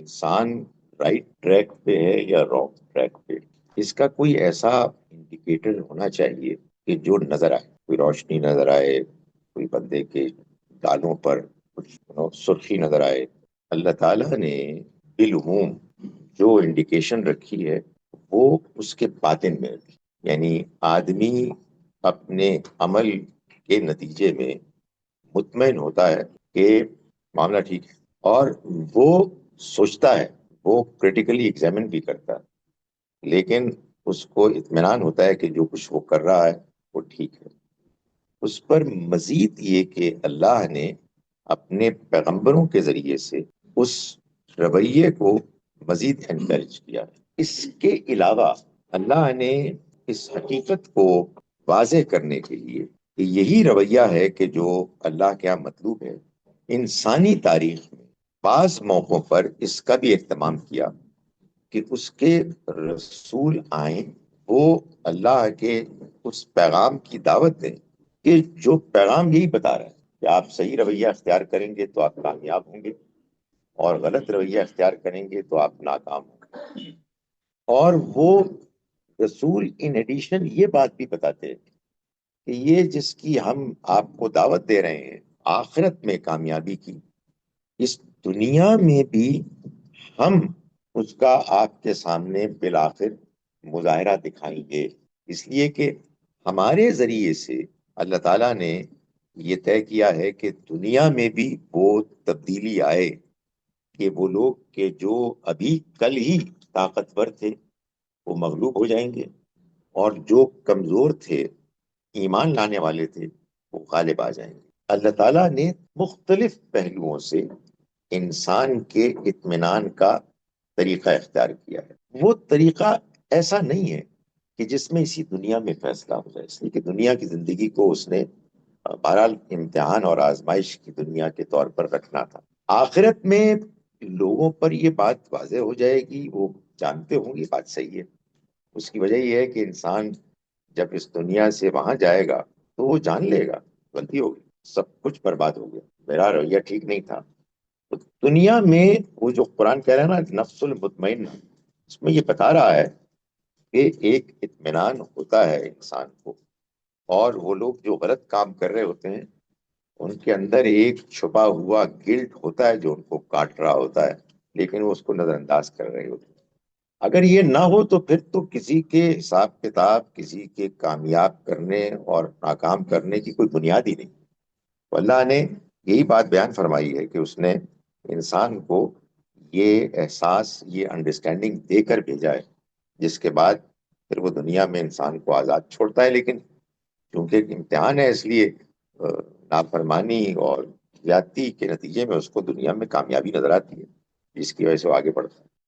انسان right track پہ ہے یا رانگ ٹریک پہ، اس کا کوئی ایسا انڈیکیٹر ہونا چاہیے کہ جو نظر آئے، کوئی روشنی نظر آئے، کوئی بندے کے گالوں پر کچھ سرخی نظر آئے۔ اللہ تعالیٰ نے بالعموم جو انڈیکیشن رکھی ہے وہ اس کے باطن میں رکھی، یعنی آدمی اپنے عمل کے نتیجے میں مطمئن ہوتا ہے کہ معاملہ ٹھیک ہے، اور وہ سوچتا ہے، وہ کریٹیکلی ایگزامن بھی کرتا ہے، لیکن اس کو اطمینان ہوتا ہے کہ جو کچھ وہ کر رہا ہے وہ ٹھیک ہے۔ اس پر مزید یہ کہ اللہ نے اپنے پیغمبروں کے ذریعے سے اس رویے کو مزید انکریج کیا ہے۔ اس کے علاوہ اللہ نے اس حقیقت کو واضح کرنے کے لیے کہ یہی رویہ ہے کہ جو اللہ کیا مطلوب ہے، انسانی تاریخ میں بعض موقعوں پر اس کا بھی اہتمام کیا کہ اس کے رسول آئیں، وہ اللہ کے اس پیغام کی دعوت دیں کہ جو پیغام یہی بتا رہا ہے کہ آپ صحیح رویہ اختیار کریں گے تو آپ کامیاب ہوں گے، اور غلط رویہ اختیار کریں گے تو آپ ناکام ہوں گے۔ اور وہ رسول ان ایڈیشن یہ بات بھی بتاتے ہیں کہ یہ جس کی ہم آپ کو دعوت دے رہے ہیں آخرت میں کامیابی کی، اس دنیا میں بھی ہم اس کا آپ کے سامنے بالآخر مظاہرہ دکھائیں گے، اس لیے کہ ہمارے ذریعے سے اللہ تعالیٰ نے یہ طے کیا ہے کہ دنیا میں بھی وہ تبدیلی آئے کہ وہ لوگ کہ جو ابھی کل ہی طاقتور تھے وہ مغلوب ہو جائیں گے، اور جو کمزور تھے، ایمان لانے والے تھے، وہ غالب آ جائیں گے۔ اللہ تعالیٰ نے مختلف پہلوؤں سے انسان کے اطمینان کا طریقہ اختیار کیا ہے۔ وہ طریقہ ایسا نہیں ہے کہ جس میں اسی دنیا میں فیصلہ ہو جائے، اس لیے کہ دنیا کی زندگی کو اس نے بہرحال امتحان اور آزمائش کی دنیا کے طور پر رکھنا تھا۔ آخرت میں لوگوں پر یہ بات واضح ہو جائے گی، وہ جانتے ہوں گے بات صحیح ہے۔ اس کی وجہ یہ ہے کہ انسان جب اس دنیا سے وہاں جائے گا تو وہ جان لے گا غلطی ہوگی، سب کچھ برباد ہو گیا، میرا رویہ ٹھیک نہیں تھا۔ تو دنیا میں وہ جو قرآن کہہ رہا ہے نا نفس المطمئنہ، اس میں یہ بتا رہا ہے کہ ایک اطمینان ہوتا ہے انسان کو، اور وہ لوگ جو غلط کام کر رہے ہوتے ہیں ان کے اندر ایک چھپا ہوا گلٹ ہوتا ہے جو ان کو کاٹ رہا ہوتا ہے، لیکن وہ اس کو نظر انداز کر رہے ہوتے ہیں۔ اگر یہ نہ ہو تو پھر تو کسی کے حساب کتاب، کسی کے کامیاب کرنے اور ناکام کرنے کی کوئی بنیاد ہی نہیں۔ تو اللہ نے یہی بات بیان فرمائی ہے کہ اس نے انسان کو یہ احساس، یہ انڈرسٹینڈنگ دے کر بھیجا ہے، جس کے بعد پھر وہ دنیا میں انسان کو آزاد چھوڑتا ہے، لیکن چونکہ امتحان ہے اس لیے نافرمانی اور زیادتی کے نتیجے میں اس کو دنیا میں کامیابی نظر آتی ہے، جس کی وجہ سے وہ آگے بڑھتا ہے۔